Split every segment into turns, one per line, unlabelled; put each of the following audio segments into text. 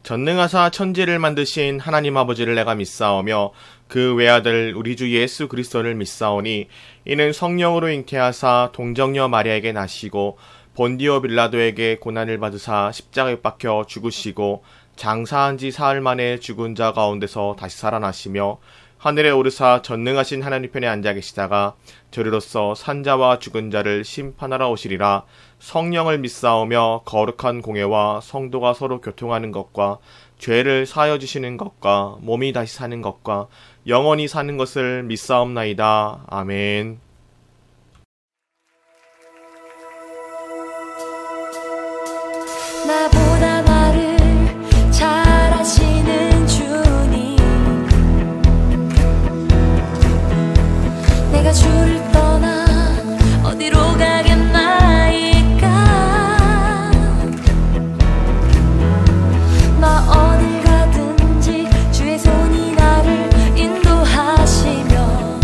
전능하사 천지를 만드신 하나님 아버지를 내가 믿사오며 그 외아들 우리 주 예수 그리스도를 믿사오니 이는 성령으로 잉태하사 동정녀 마리아에게 나시고 본디오 빌라도에게 고난을 받으사 십자가에 박혀 죽으시고 장사한 지 사흘 만에 죽은 자 가운데서 다시 살아나시며 하늘에 오르사 전능하신 하나님 편에 앉아 계시다가 저리로서 산자와 죽은 자를 심판하러 오시리라. 성령을 믿사오며 거룩한 공회와 성도가 서로 교통하는 것과 죄를 사하여 주시는 것과 몸이 다시 사는 것과 영원히 사는 것을 믿사옵나이다. 아멘.
나보다 나를 잘 아시는 주님, 내가 주를 떠나 어디로 가겠나이까. 나 어딜 가든지 주의 손이 나를 인도하시며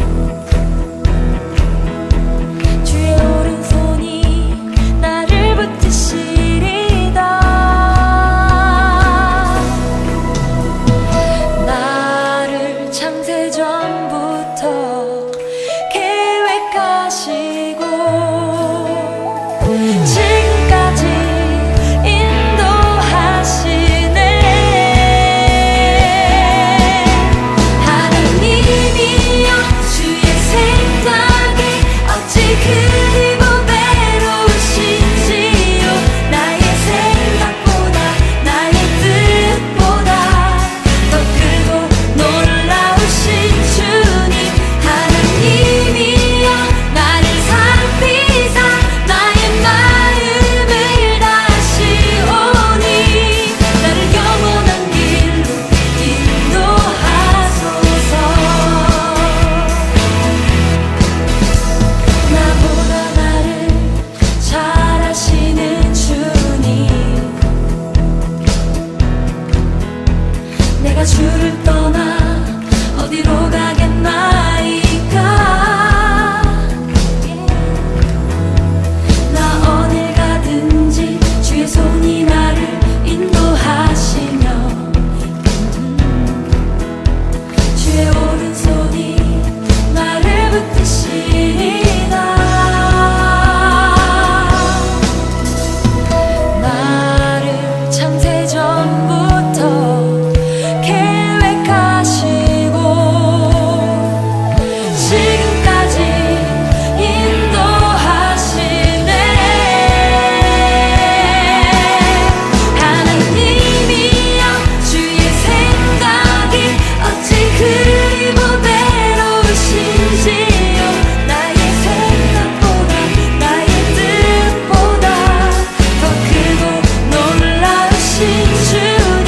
주의 오른손이 나를 붙드시리다. 나를 창세전부터 계획하시고 지금까지 인도하시네. 하나님이여 주의 생각이 어찌 그리 보배로우신지요. 나의 생각보다 나의 뜻보다 더 크고 놀라우신 주님. 하나님이여 나를 살피사 나의 마음을 다시오니 나를 영원한 길로 인도하소서. 나보다 나를 잘 아시는 주님, 내가 주를 떠나 어디로 가겠나이까. 나 어딜 가든지 주의 손이 나를 인도하시며 주의 오른손이 나를 붙드시리다. 나를 창세전부터 계획하시고 지금까지 인도하시네. 하나님이여 주의 생각이 어찌 그리 보배로우신지요. 나의 생각보다 나의 뜻보다 더 크고 놀라우신 주님.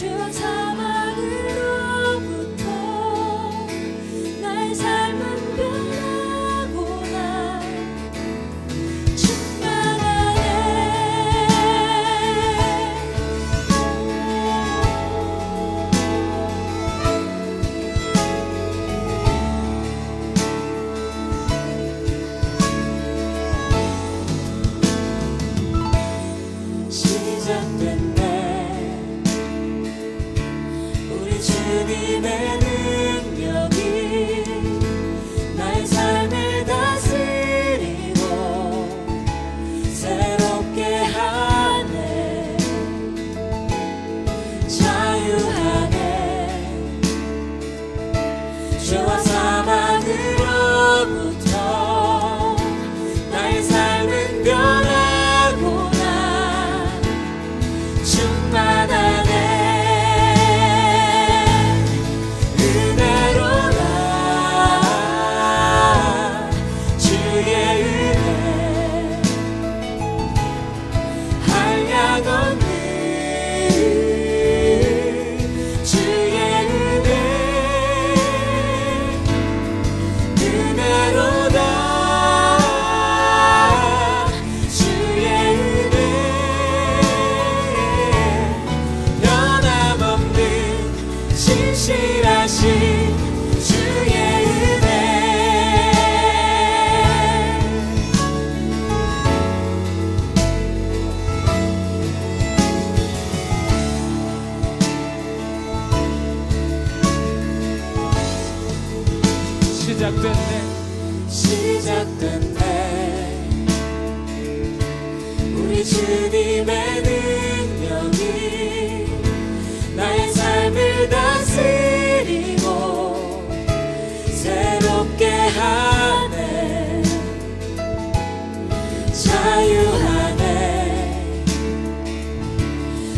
주와 사망으로부터 나의 삶은 변하구나 시작됐네 우리 주님의 능력이 나의 삶을 다스리고 새롭게 하네 자유하네 죄와 사망으로부터 나의 삶은 변하구나 충만하네 은혜로다 주의 은혜 한량 없는 주의 은혜 은혜로다 주의 은혜 변함없는 신실하신 주의 은혜 시작됐네 우리 주님의 능력이 나의 삶을 다스리고 새롭게 하네 자유하네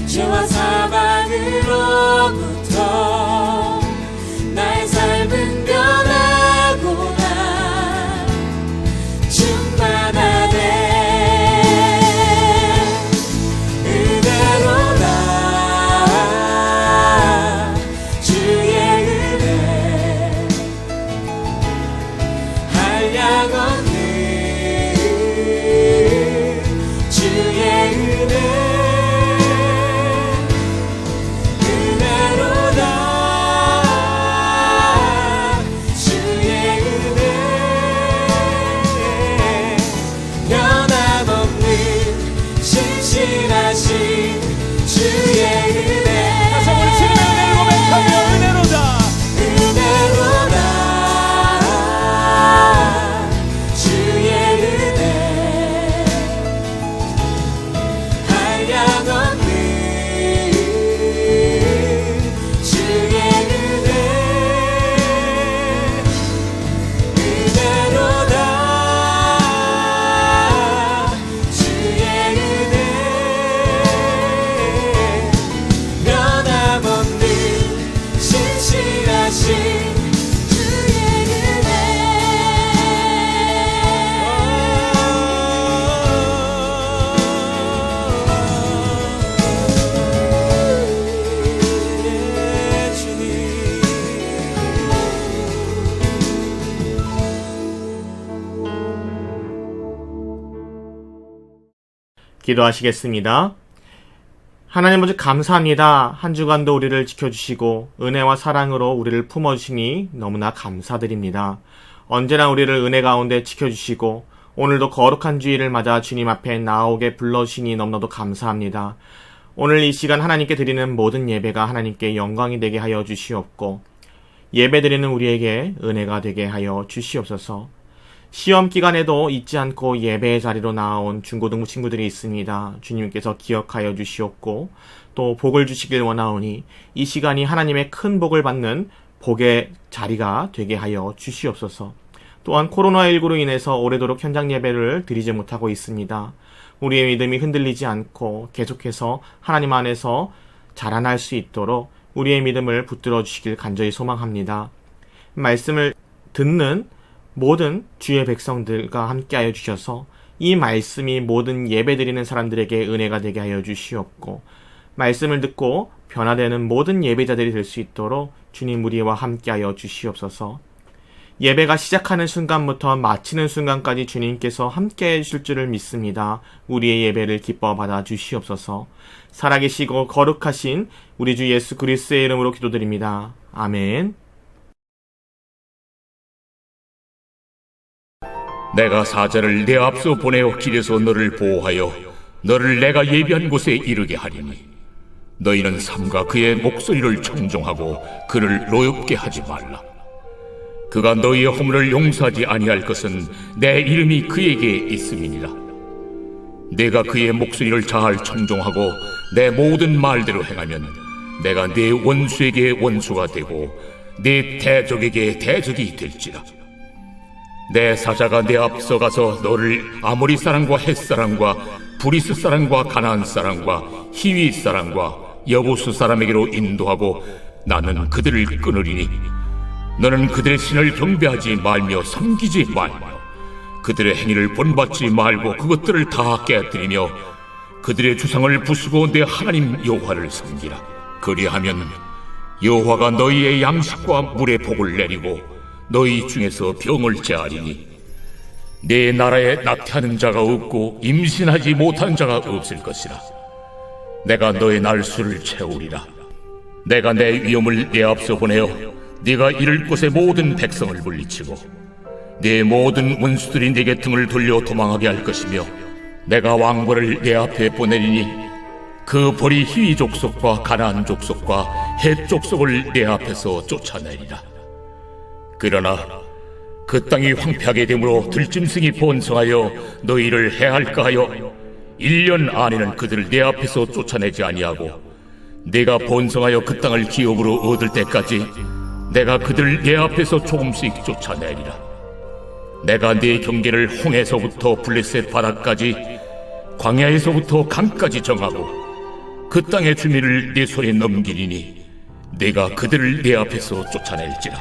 죄와 사망으로부터 나의 삶은 변하구나 충만하네 은혜로다 주의 은혜 한량 없는 주의 은혜 은혜로다 주의 은혜 변함없는 신실하신 주의 은혜
다시 한번 주님의 은혜를 고백하며 은혜로다
은혜로다 주의 은혜 한량 없는 주의 은혜 은혜로다 주의 은혜 변함없는 신실하신 주의 은혜 주님
기도하시겠습니다. 하나님 아버지 감사합니다. 한 주간도 우리를 지켜주시고 은혜와 사랑으로 우리를 품어주시니 너무나 감사드립니다. 언제나 우리를 은혜 가운데 지켜주시고 오늘도 거룩한 주일을 맞아 주님 앞에 나오게 불러주시니 너무나도 감사합니다. 오늘 이 시간 하나님께 드리는 모든 예배가 하나님께 영광이 되게 하여 주시옵고 예배 드리는 우리에게 은혜가 되게 하여 주시옵소서. 시험 기간에도 잊지 않고 예배의 자리로 나온 중고등부 친구들이 있습니다. 주님께서 기억하여 주시옵고 또 복을 주시길 원하오니 이 시간이 하나님의 큰 복을 받는 복의 자리가 되게 하여 주시옵소서. 또한 코로나19로 인해서 오래도록 현장 예배를 드리지 못하고 있습니다. 우리의 믿음이 흔들리지 않고 계속해서 하나님 안에서 자라날 수 있도록 우리의 믿음을 붙들어 주시길 간절히 소망합니다. 말씀을 듣는 모든 주의 백성들과 함께하여 주셔서 이 말씀이 모든 예배드리는 사람들에게 은혜가 되게 하여 주시옵고 말씀을 듣고 변화되는 모든 예배자들이 될 수 있도록 주님 우리와 함께하여 주시옵소서. 예배가 시작하는 순간부터 마치는 순간까지 주님께서 함께해 주실 줄을 믿습니다. 우리의 예배를 기뻐 받아 주시옵소서. 살아계시고 거룩하신 우리 주 예수 그리스도의 이름으로 기도드립니다. 아멘.
내가 사자를 내 앞서 보내어 길에서 너를 보호하여 너를 내가 예비한 곳에 이르게 하리니 너희는 삼가 그의 목소리를 청종하고 그를 노엽게 하지 말라. 그가 너희의 허물을 용서하지 아니할 것은 내 이름이 그에게 있음이니라. 내가 그의 목소리를 잘 청종하고 내 모든 말대로 행하면 내가 네 원수에게 원수가 되고 네 대적에게 대적이 될지라. 내 사자가 내 앞서 가서 너를 아모리 사람과 헷 사람과 브리스 사람과 가나안 사람과 히위 사람과 여부수 사람에게로 인도하고 나는 그들을 끊으리니 너는 그들의 신을 경배하지 말며 섬기지 말며 그들의 행위를 본받지 말고 그것들을 다 깨뜨리며 그들의 주상을 부수고 내 하나님 여호와를 섬기라. 그리하면 여호와가 너희의 양식과 물의 복을 내리고 너희 중에서 병을 제하리니 내 나라에 낙태하는 자가 없고 임신하지 못하는 자가 없을 것이라. 내가 너의 날수를 채우리라. 내가 내 위엄을 내 앞서 보내어 네가 이를 곳의 모든 백성을 물리치고 네 모든 원수들이 네게 등을 돌려 도망하게 할 것이며 내가 왕벌을 내 앞에 보내리니 그 벌이 히위 족속과 가나안 족속과 헷 족속을 내 앞에서 쫓아내리라. 그러나 그 땅이 황폐하게 되므로 들짐승이 번성하여 너희를 해할까 하여 1년 안에는 그들을 내 앞에서 쫓아내지 아니하고 내가 번성하여 그 땅을 기업으로 얻을 때까지 내가 그들을 내 앞에서 조금씩 쫓아내리라. 내가 네 경계를 홍해서부터 블레셋 바다까지 광야에서부터 강까지 정하고 그 땅의 주민을 네 손에 넘기리니 내가 그들을 내 앞에서 쫓아낼지라.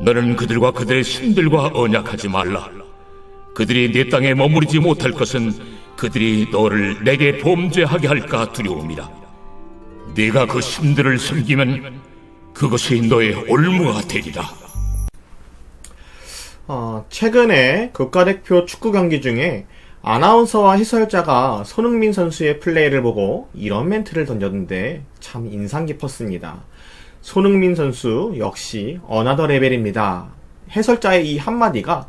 너는 그들과 그들의 신들과 언약하지 말라. 그들이 내 땅에 머무르지 못할 것은 그들이 너를 내게 범죄하게 할까 두려움이라. 네가 그 신들을 섬기면 그것이 너의 올무가 되리라.
최근에 국가대표 축구 경기 중에 아나운서와 해설자가 손흥민 선수의 플레이를 보고 이런 멘트를 던졌는데 참 인상 깊었습니다. 손흥민 선수 역시 어나더 레벨입니다. 해설자의 이 한마디가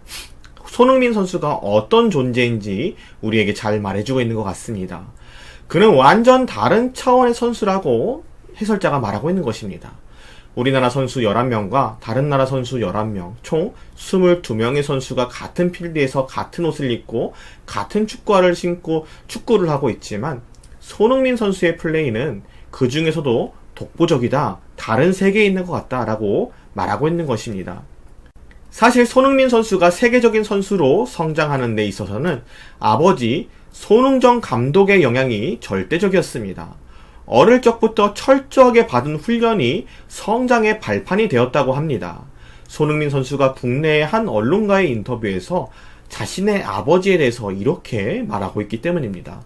손흥민 선수가 어떤 존재인지 우리에게 잘 말해주고 있는 것 같습니다. 그는 완전 다른 차원의 선수라고 해설자가 말하고 있는 것입니다. 우리나라 선수 11명과 다른 나라 선수 11명, 총 22명의 선수가 같은 필드에서 같은 옷을 입고 같은 축구화를 신고 축구를 하고 있지만 손흥민 선수의 플레이는 그 중에서도 독보적이다, 다른 세계에 있는 것 같다라고 말하고 있는 것입니다. 사실 손흥민 선수가 세계적인 선수로 성장하는 데 있어서는 아버지 손흥정 감독의 영향이 절대적이었습니다. 어릴 적부터 철저하게 받은 훈련이 성장의 발판이 되었다고 합니다. 손흥민 선수가 국내의 한 언론과의 인터뷰에서 자신의 아버지에 대해서 이렇게 말하고 있기 때문입니다.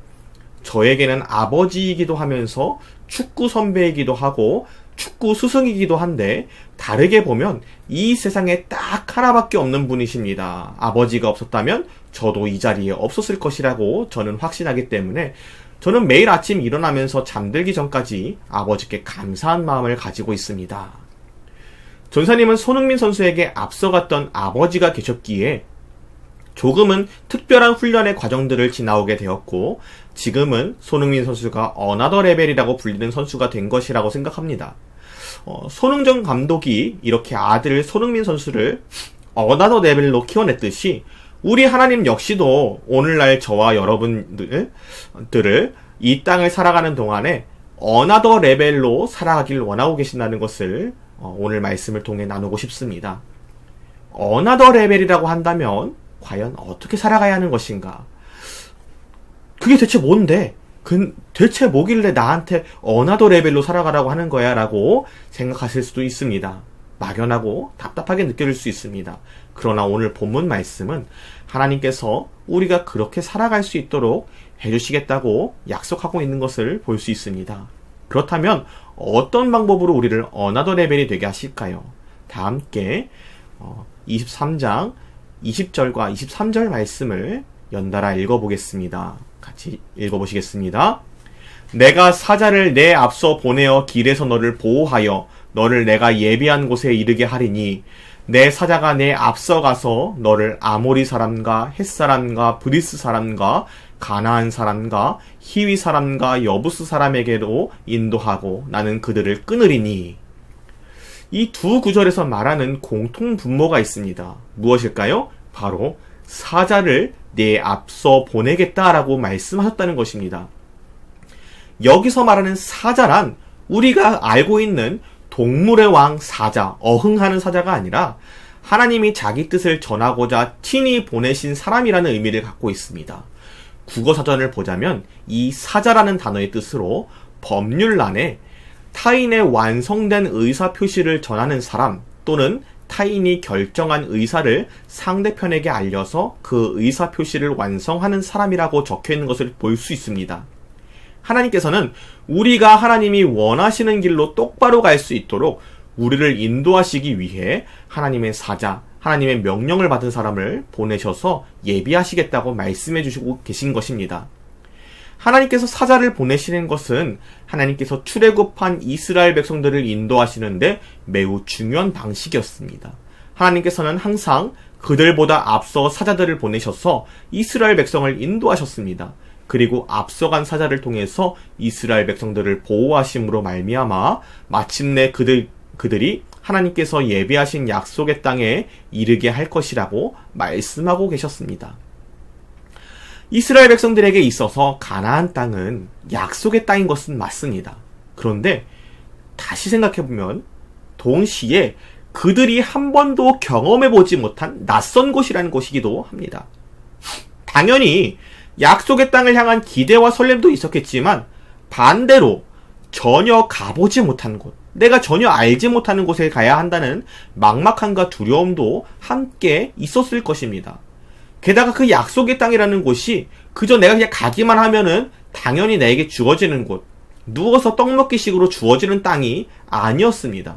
저에게는 아버지이기도 하면서 축구 선배이기도 하고 축구 스승이기도 한데 다르게 보면 이 세상에 딱 하나밖에 없는 분이십니다. 아버지가 없었다면 저도 이 자리에 없었을 것이라고 저는 확신하기 때문에 저는 매일 아침 일어나면서 잠들기 전까지 아버지께 감사한 마음을 가지고 있습니다. 전사님은 손흥민 선수에게 앞서갔던 아버지가 계셨기에 조금은 특별한 훈련의 과정들을 지나오게 되었고 지금은 손흥민 선수가 어나더 레벨이라고 불리는 선수가 된 것이라고 생각합니다. 손흥정 감독이 이렇게 아들 손흥민 선수를 어나더 레벨로 키워냈듯이 우리 하나님 역시도 오늘날 저와 여러분들을 이 땅을 살아가는 동안에 어나더 레벨로 살아가길 원하고 계신다는 것을 오늘 말씀을 통해 나누고 싶습니다. 어나더 레벨이라고 한다면 과연 어떻게 살아가야 하는 것인가? 그게 대체 뭔데? 대체 뭐길래 나한테 어나더 레벨로 살아가라고 하는 거야? 라고 생각하실 수도 있습니다. 막연하고 답답하게 느껴질 수 있습니다. 그러나 오늘 본문 말씀은 하나님께서 우리가 그렇게 살아갈 수 있도록 해주시겠다고 약속하고 있는 것을 볼 수 있습니다. 그렇다면 어떤 방법으로 우리를 어나더 레벨이 되게 하실까요? 다 함께 23장 20절과 23절 말씀을 연달아 읽어보겠습니다. 같이 읽어보시겠습니다. 내가 사자를 내 앞서 보내어 길에서 너를 보호하여 너를 내가 예비한 곳에 이르게 하리니 내 사자가 내 앞서 가서 너를 아모리 사람과 헷 사람과 브리스 사람과 가나안 사람과 히위 사람과 여부스 사람에게로 인도하고 나는 그들을 끊으리니. 이 두 구절에서 말하는 공통 분모가 있습니다. 무엇일까요? 바로 사자를 내 앞서 보내겠다라고 말씀하셨다는 것입니다. 여기서 말하는 사자란 우리가 알고 있는 동물의 왕 사자, 어흥하는 사자가 아니라 하나님이 자기 뜻을 전하고자 친히 보내신 사람이라는 의미를 갖고 있습니다. 국어사전을 보자면 이 사자라는 단어의 뜻으로 법률란에 타인의 완성된 의사표시를 전하는 사람 또는 타인이 결정한 의사를 상대편에게 알려서 그 의사표시를 완성하는 사람이라고 적혀있는 것을 볼 수 있습니다. 하나님께서는 우리가 하나님이 원하시는 길로 똑바로 갈 수 있도록 우리를 인도하시기 위해 하나님의 사자, 하나님의 명령을 받은 사람을 보내셔서 예비하시겠다고 말씀해 주시고 계신 것입니다. 하나님께서 사자를 보내시는 것은 하나님께서 출애굽한 이스라엘 백성들을 인도하시는데 매우 중요한 방식이었습니다. 하나님께서는 항상 그들보다 앞서 사자들을 보내셔서 이스라엘 백성을 인도하셨습니다. 그리고 앞서간 사자를 통해서 이스라엘 백성들을 보호하심으로 말미암아 마침내 그들이 하나님께서 예비하신 약속의 땅에 이르게 할 것이라고 말씀하고 계셨습니다. 이스라엘 백성들에게 있어서 가나안 땅은 약속의 땅인 것은 맞습니다. 그런데 다시 생각해보면 동시에 그들이 한 번도 경험해보지 못한 낯선 곳이라는 곳이기도 합니다. 당연히 약속의 땅을 향한 기대와 설렘도 있었겠지만 반대로 전혀 가보지 못한 곳, 내가 전혀 알지 못하는 곳에 가야 한다는 막막함과 두려움도 함께 있었을 것입니다. 게다가 그 약속의 땅이라는 곳이 그저 내가 그냥 가기만 하면은 당연히 나에게 주어지는 곳, 누워서 떡 먹기 식으로 주어지는 땅이 아니었습니다.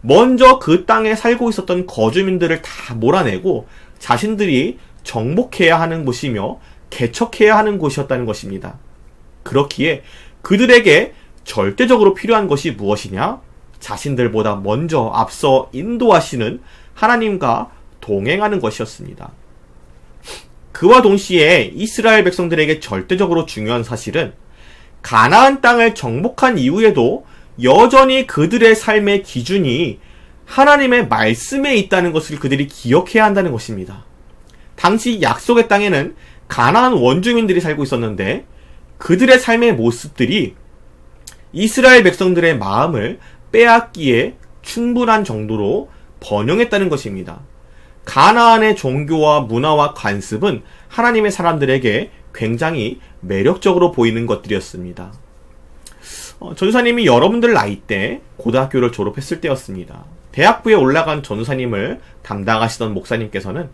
먼저 그 땅에 살고 있었던 거주민들을 다 몰아내고 자신들이 정복해야 하는 곳이며 개척해야 하는 곳이었다는 것입니다. 그렇기에 그들에게 절대적으로 필요한 것이 무엇이냐? 자신들보다 먼저 앞서 인도하시는 하나님과 동행하는 것이었습니다. 그와 동시에 이스라엘 백성들에게 절대적으로 중요한 사실은 가나안 땅을 정복한 이후에도 여전히 그들의 삶의 기준이 하나님의 말씀에 있다는 것을 그들이 기억해야 한다는 것입니다. 당시 약속의 땅에는 가나안 원주민들이 살고 있었는데 그들의 삶의 모습들이 이스라엘 백성들의 마음을 빼앗기에 충분한 정도로 번영했다는 것입니다. 가나안의 종교와 문화와 관습은 하나님의 사람들에게 굉장히 매력적으로 보이는 것들이었습니다. 전사님이 여러분들 나이 때 고등학교를 졸업했을 때였습니다. 대학부에 올라간 전사님을 담당하시던 목사님께서는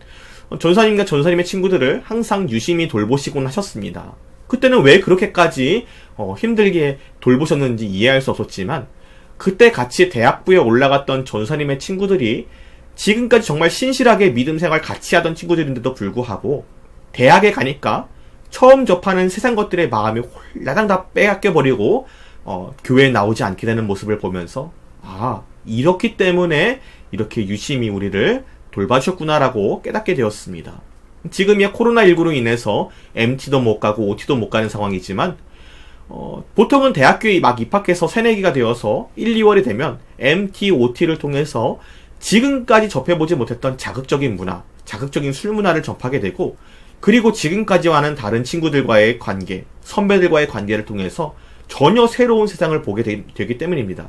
전사님과 전사님의 친구들을 항상 유심히 돌보시곤 하셨습니다. 그때는 왜 그렇게까지 힘들게 돌보셨는지 이해할 수 없었지만 그때 같이 대학부에 올라갔던 전사님의 친구들이 지금까지 정말 신실하게 믿음 생활 같이 하던 친구들인데도 불구하고 대학에 가니까 처음 접하는 세상 것들의 마음이 홀라당 다 빼앗겨버리고 교회에 나오지 않게 되는 모습을 보면서 이렇기 때문에 이렇게 유심히 우리를 돌봐주셨구나라고 깨닫게 되었습니다. 지금이야 코로나19로 인해서 MT도 못 가고 OT도 못 가는 상황이지만 보통은 대학교에 막 입학해서 새내기가 되어서 1, 2월이 되면 MT, OT를 통해서 지금까지 접해보지 못했던 자극적인 문화, 자극적인 술 문화를 접하게 되고 그리고 지금까지와는 다른 친구들과의 관계, 선배들과의 관계를 통해서 전혀 새로운 세상을 보게 되기 때문입니다.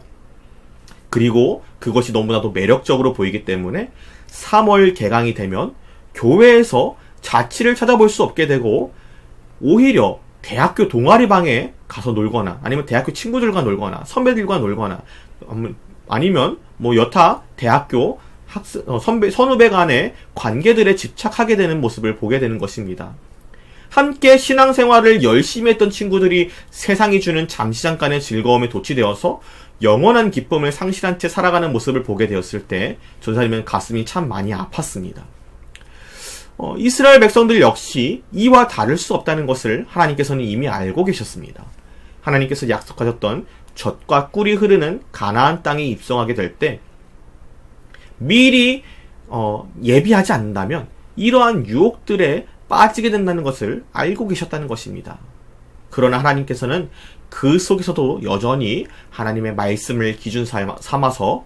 그리고 그것이 너무나도 매력적으로 보이기 때문에 3월 개강이 되면 교회에서 자취를 찾아볼 수 없게 되고 오히려 대학교 동아리방에 가서 놀거나 아니면 대학교 친구들과 놀거나 선배들과 놀거나 아니면 여타 대학교 선후배 간의 관계들에 집착하게 되는 모습을 보게 되는 것입니다. 함께 신앙생활을 열심히 했던 친구들이 세상이 주는 잠시 잠깐의 즐거움에 도취되어서 영원한 기쁨을 상실한 채 살아가는 모습을 보게 되었을 때 전사님은 가슴이 참 많이 아팠습니다. 이스라엘 백성들 역시 이와 다를 수 없다는 것을 하나님께서는 이미 알고 계셨습니다. 하나님께서 약속하셨던 젖과 꿀이 흐르는 가나안 땅에 입성하게 될 때 미리 예비하지 않는다면 이러한 유혹들에 빠지게 된다는 것을 알고 계셨다는 것입니다. 그러나 하나님께서는 그 속에서도 여전히 하나님의 말씀을 기준 삼아서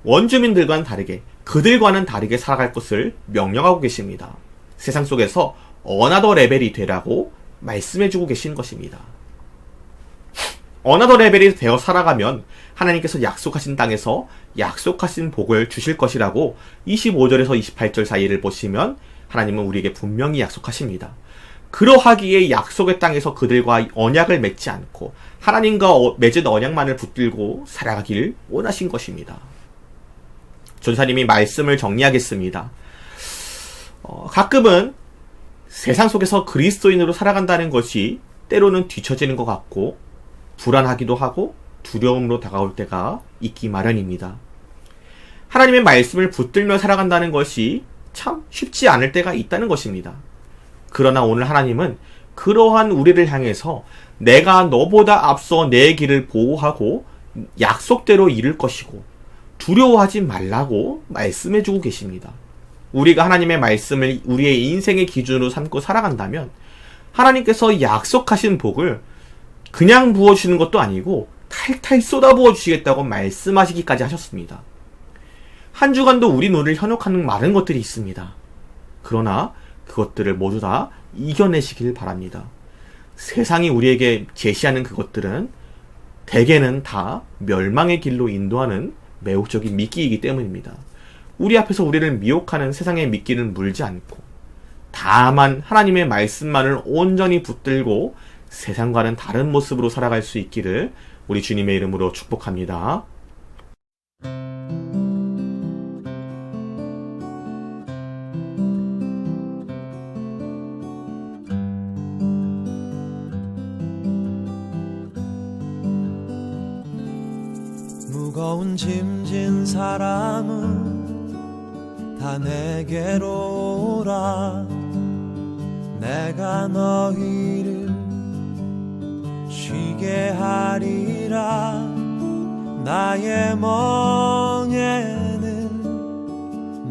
원주민들과는 다르게, 그들과는 다르게 살아갈 것을 명령하고 계십니다. 세상 속에서 어나더 레벨이 되라고 말씀해주고 계신 것입니다. 어나더 레벨이 되어 살아가면 하나님께서 약속하신 땅에서 약속하신 복을 주실 것이라고 25절에서 28절 사이를 보시면 하나님은 우리에게 분명히 약속하십니다. 그러하기에 약속의 땅에서 그들과 언약을 맺지 않고 하나님과 맺은 언약만을 붙들고 살아가길 원하신 것입니다. 전사님이 말씀을 정리하겠습니다. 가끔은 세상 속에서 그리스도인으로 살아간다는 것이 때로는 뒤처지는 것 같고 불안하기도 하고 두려움으로 다가올 때가 있기 마련입니다. 하나님의 말씀을 붙들며 살아간다는 것이 참 쉽지 않을 때가 있다는 것입니다. 그러나 오늘 하나님은 그러한 우리를 향해서 내가 너보다 앞서 내 길을 보호하고 약속대로 이룰 것이고 두려워하지 말라고 말씀해주고 계십니다. 우리가 하나님의 말씀을 우리의 인생의 기준으로 삼고 살아간다면 하나님께서 약속하신 복을 그냥 부어주시는 것도 아니고 탈탈 쏟아부어 주시겠다고 말씀하시기까지 하셨습니다. 한 주간도 우리 눈을 현혹하는 많은 것들이 있습니다. 그러나 그것들을 모두 다 이겨내시길 바랍니다. 세상이 우리에게 제시하는 그것들은 대개는 다 멸망의 길로 인도하는 매혹적인 미끼이기 때문입니다. 우리 앞에서 우리를 미혹하는 세상의 미끼는 물지 않고 다만 하나님의 말씀만을 온전히 붙들고 세상과는 다른 모습으로 살아갈 수 있기를 우리 주님의 이름으로 축복합니다.
무거운 짐진 사람은 다 내게로 오라. 내가 너희를 쉬게 하리라. 나의 멍에는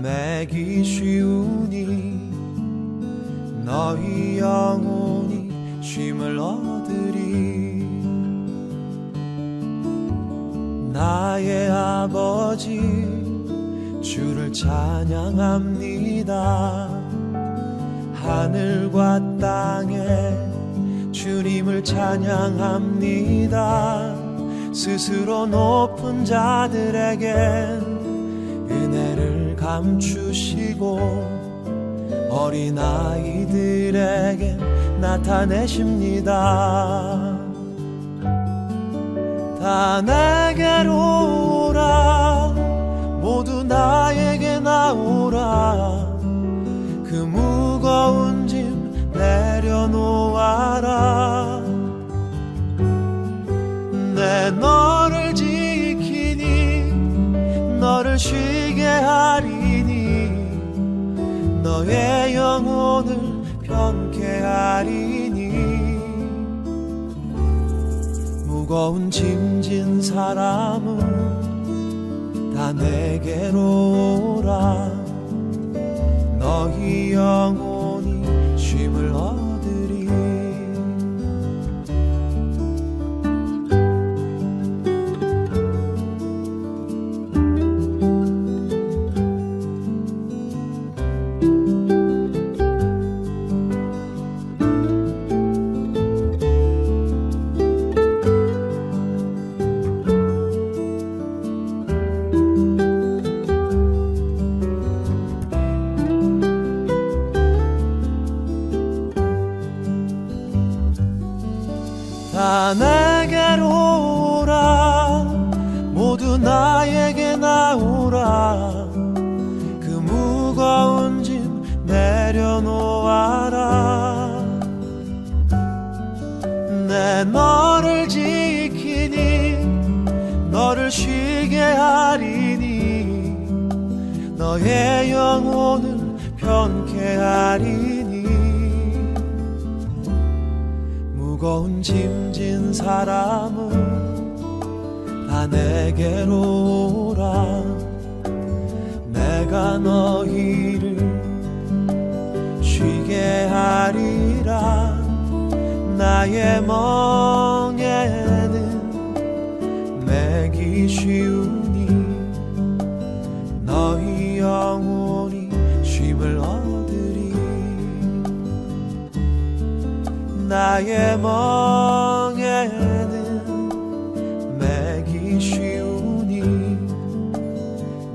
매기 쉬우니 너희 영혼이 쉼을 얻으리. 나의 아버지 주를 찬양합니다. 하늘과 땅에 주님을 찬양합니다. 스스로 높은 자들에게 은혜를 감추시고 어린아이들에게 나타내십니다. 다 내게로 오라. 모두 나에게 나오라. 그 무거운 짐 내려놓아라. 내 너를 지키니 너를 쉬게 하리니 너의 영혼을 편케 하리니. 무거운 짐진 사람은 다 내게로 오라. 너희 영혼이 쉼을 얻으리. 너를 지키니 너를 쉬게 하리니 너의 영혼을 편케 하리니 무거운 짐진 사람은 다 내게로 오라 내가 너희를 쉬게 하리라 나의 멍에는 매기 쉬우니 너희 영혼이 쉼을 얻으리 나의 멍에는 매기 쉬우니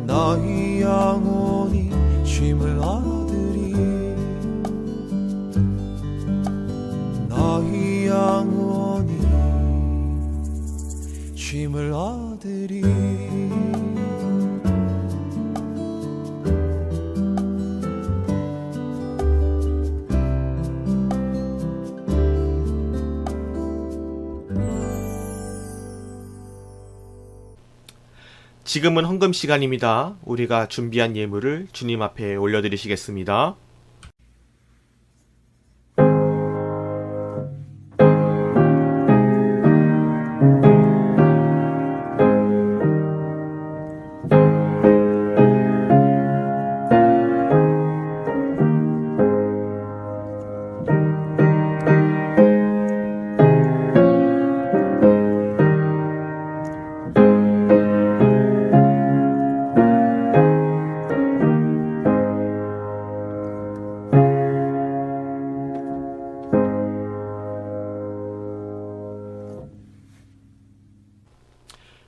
너희 영혼이 쉼을 얻으리 너희 영혼이 쉼을 얻으리
지금은 헌금 시간입니다. 우리가 준비한 예물을 주님 앞에 올려드리시겠습니다.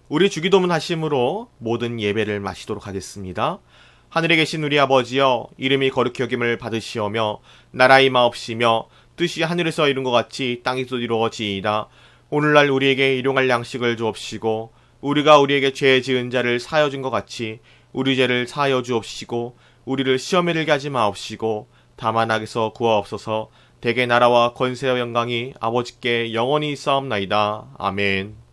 우리 주기도문 하심으로 모든 예배를 마치도록 하겠습니다. 하늘에 계신 우리 아버지여, 이름이 거룩히 여김을 받으시오며 나라 임하옵시며 뜻이 하늘에서 이룬 것 같이 땅에서도 이루어지이다. 오늘날 우리에게 일용할 양식을 주옵시고 우리가 우리에게 죄 지은 자를 사하여 준 것 같이 우리 죄를 사하여 주옵시고 우리를 시험에 들게 하지 마옵시고 다만 악에서 구하옵소서. 대개 나라와 권세와 영광이 아버지께 영원히 있사옵나이다. 아멘.